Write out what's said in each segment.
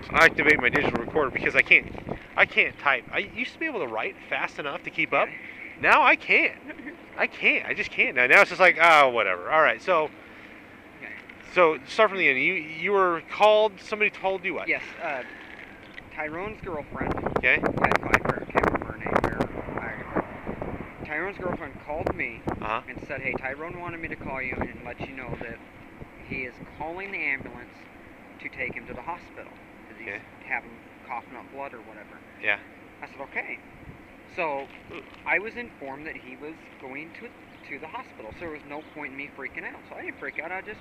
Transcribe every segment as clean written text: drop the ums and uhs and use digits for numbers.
I activate my digital recorder because I can't type. I used to be able to write fast enough to keep up. Now I can't. I just can't. Now it's just like, oh, whatever. All right, so start from the end. You were called. Somebody told you what? Yes. Tyrone's girlfriend. Okay. I can't remember her name here. Tyrone's girlfriend called me and said, "Hey, Tyrone wanted me to call you and let you know that he is calling the ambulance to take him to the hospital because he's having coughing up blood or whatever." Yeah. I said, "Okay." So I was informed that he was going to the hospital, so there was no point in me freaking out. So I didn't freak out. I just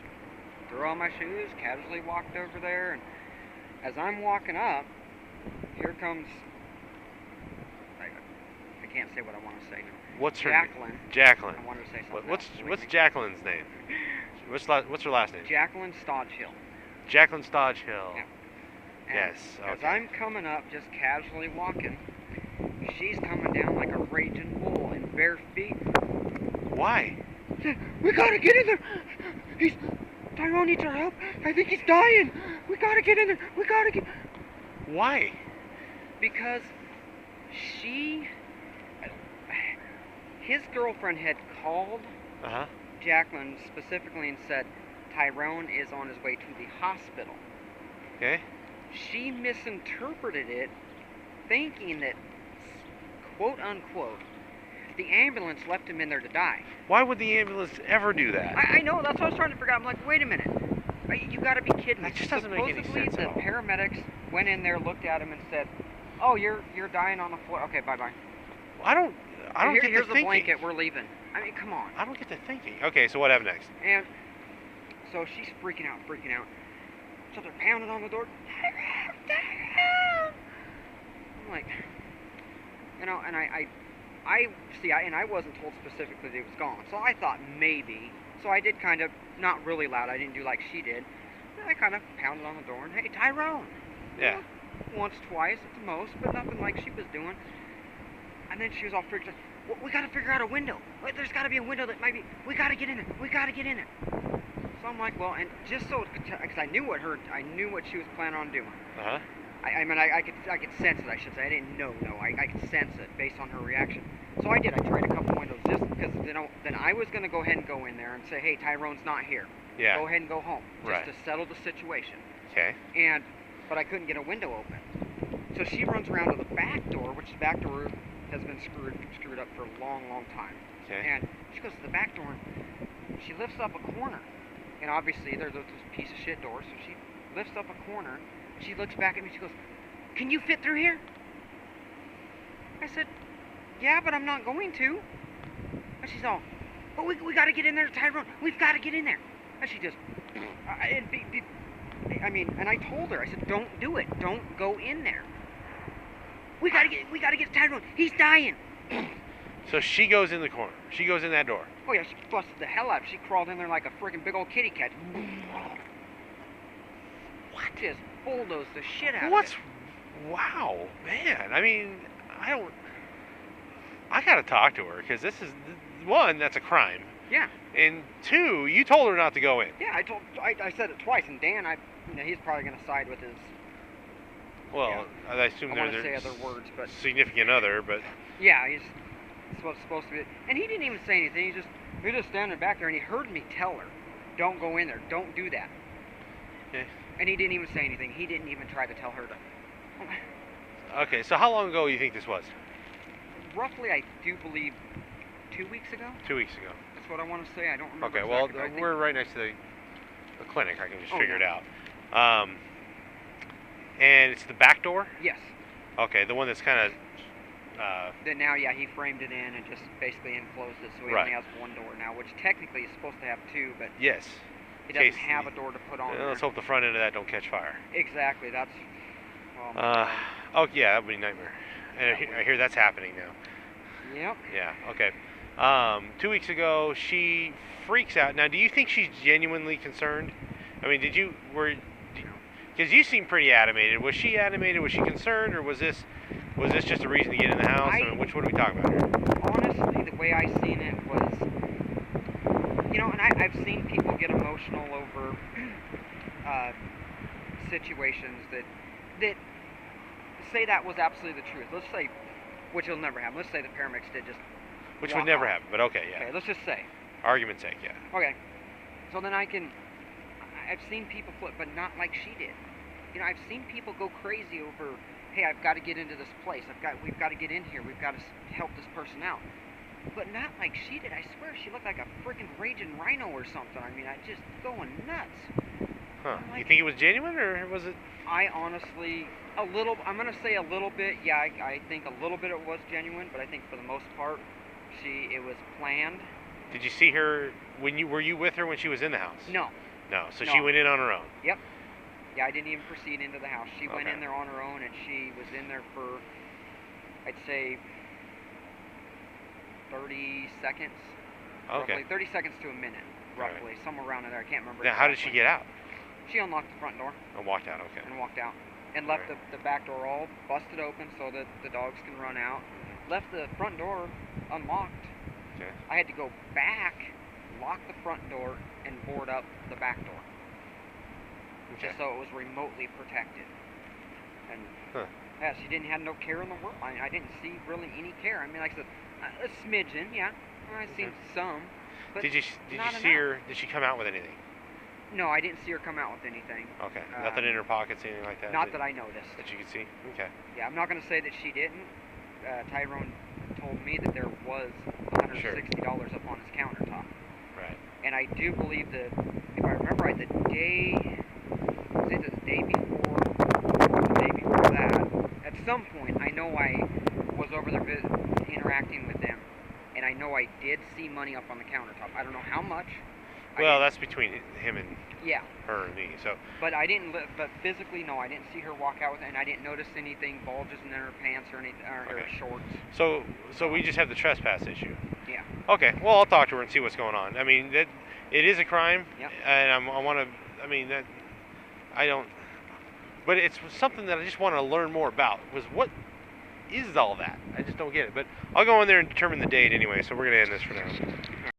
threw on my shoes, casually walked over there, and as I'm walking up, here comes. I can't say what I want to say now. What's her Jacquelyn. name? Jacquelyn. I wanted to say something. What's Jacquelyn's name? What's her last name? Jacquelyn Stodgehill. Jacquelyn Stodgehill. Yeah. Yes. Okay. As I'm coming up, just casually walking, she's coming down like a raging bull in bare feet. Why? We gotta get in there. Tyrone needs our help. I think he's dying. We gotta get in there. We gotta get. Why? Because his girlfriend had called Jacquelyn specifically and said Tyrone is on his way to the hospital. Okay. She misinterpreted it, thinking that, quote unquote, the ambulance left him in there to die. Why would the ambulance ever do that? I know, that's what I was trying to figure out. I'm like, wait a minute. You gotta be kidding me. That just doesn't make any sense the at all. paramedics went in there, looked at him, and said, "Oh, you're dying on the floor. Okay, bye-bye." I don't get the Here's thinking. a blanket. We're leaving. I mean, come on. I don't get the thinking. Okay, so what happened next? And so she's freaking out. So they're pounding on the door. I'm like, and I wasn't told specifically that he was gone. So I thought maybe. So I did kind of, not really loud. I didn't do like she did. I kind of pounded on the door and, "Hey, Tyrone." Yeah. You know, once, twice at the most, but nothing like she was doing. And then she was all freaked out. "Well, we got to figure out a window. There's got to be a window that might be. We got to get in there. We got to get in there." So I'm like, well, and just so, because I knew what she was planning on doing. I mean, I could sense it. I should say. I didn't know. No, I could sense it based on her reaction. So I did. I tried a couple windows just because then I was going to go ahead and go in there and say, "Hey, Tyrone's not here. Yeah. Go ahead and go home, just Right. to settle the situation." Okay. But I couldn't get a window open. So she runs around to the back door, which the back door has been screwed up for a long, long time. Okay. And she goes to the back door and she lifts up a corner. And obviously there's those piece of shit doors, so she lifts up a corner. She looks back at me. She goes, "Can you fit through here?" I said, "Yeah, but I'm not going to." And she's all, "But we got to get in there, Tyrone. We've got to get in there." And she just, and I told her, I said, "Don't do it. Don't go in there. We gotta get Tyrone. He's dying." So she goes in the corner. She goes in that door. Oh yeah, she busted the hell out. She crawled in there like a freaking big old kitty cat. What? Just bulldozed the shit out of it. Wow, man. I mean, I gotta talk to her because this is one, that's a crime. Yeah. And two, you told her not to go in. Yeah, I said it twice, and Dan, he's probably gonna side with his. Well, yeah. I assume I there's want to say other words, but significant other, but yeah, he's supposed to be. And he didn't even say anything. He was just standing back there, and he heard me tell her, "Don't go in there. Don't do that." Okay. And he didn't even say anything. He didn't even try to tell her to. Okay, so how long ago do you think this was? Roughly, I do believe 2 weeks ago. 2 weeks ago. That's what I want to say. I don't remember. Okay, well, exactly, we're right next to the clinic. I can just figure it yeah. out. And it's the back door? Yes. Okay, the one that's kind of... Then now, yeah, he framed it in and just basically enclosed it, so he only has one door now, which technically is supposed to have two, but yes. He doesn't have a door to put on there. Let's hope the front end of that don't catch fire. Exactly, that's... oh, yeah, that would be a nightmare. And I hear that's happening now. Yep. Yeah, okay. 2 weeks ago, she freaks out. Now, do you think she's genuinely concerned? I mean, because you seem pretty animated. Was she animated? Was she concerned? Or was this just a reason to get in the house? What are we talking about here? Honestly, the way I seen it was, and I've seen people get emotional over situations that that say that was absolutely the truth. Let's say, which will never happen. Let's say the paramedics did just. Which would never happen, but okay, yeah. Okay, let's just say. Argument's sake, yeah. Okay, so then I've seen people flip, but not like she did. You know, I've seen people go crazy over, hey, I've got to get into this place. We've got to get in here. We've got to help this person out. But not like she did. I swear, she looked like a freaking raging rhino or something. I mean, I just going nuts. Huh. Like, you think it was genuine, or was it? I honestly, I'm going to say a little bit. Yeah, I think a little bit it was genuine, but I think for the most part, it was planned. Did you see her were you with her when she was in the house? No. No, so No. she went in on her own. Yep. Yeah, I didn't even proceed into the house. She went Okay. in there on her own, and she was in there for, I'd say, 30 seconds. Okay. Roughly 30 seconds to a minute, roughly, Right. somewhere around in there. I can't remember. Now, how did she get out? She unlocked the front door And walked out. Okay. and walked out, and left Right. the back door all busted open so that the dogs can run out. Left the front door unlocked. Okay. I had to go back, lock the front door, and board up the back door. Okay. Just so it was remotely protected. And Huh. yeah, she didn't have no care in the world. I didn't see really any care. I mean, like I said, a smidgen, yeah. I seen some. But Did you not see her? enough. Did she come out with anything? No, I didn't see her come out with anything. Okay. Nothing in her pockets, anything like that. Not that I noticed. That you could see. Okay. Yeah, I'm not going to say that she didn't. Tyrone told me that there was $160 up on his countertop. Right. And I do believe that, if I remember right, the day before, or the day before that, at some point, I know I was over there interacting with them, and I know I did see money up on the countertop. I don't know how much. Well, that's between him and Yeah. her and me. So. But I didn't. But physically, no, I didn't see her walk out with it, and I didn't notice anything bulges in her pants or anything, or her Okay. shorts. So we just have the trespass issue. Yeah. Okay. Well, I'll talk to her and see what's going on. I mean, it is a crime, Yep. and I want to. I mean, that I don't. But it's something that I just want to learn more about. Was what is all that? I just don't get it. But I'll go in there and determine the date anyway. So we're gonna end this for now.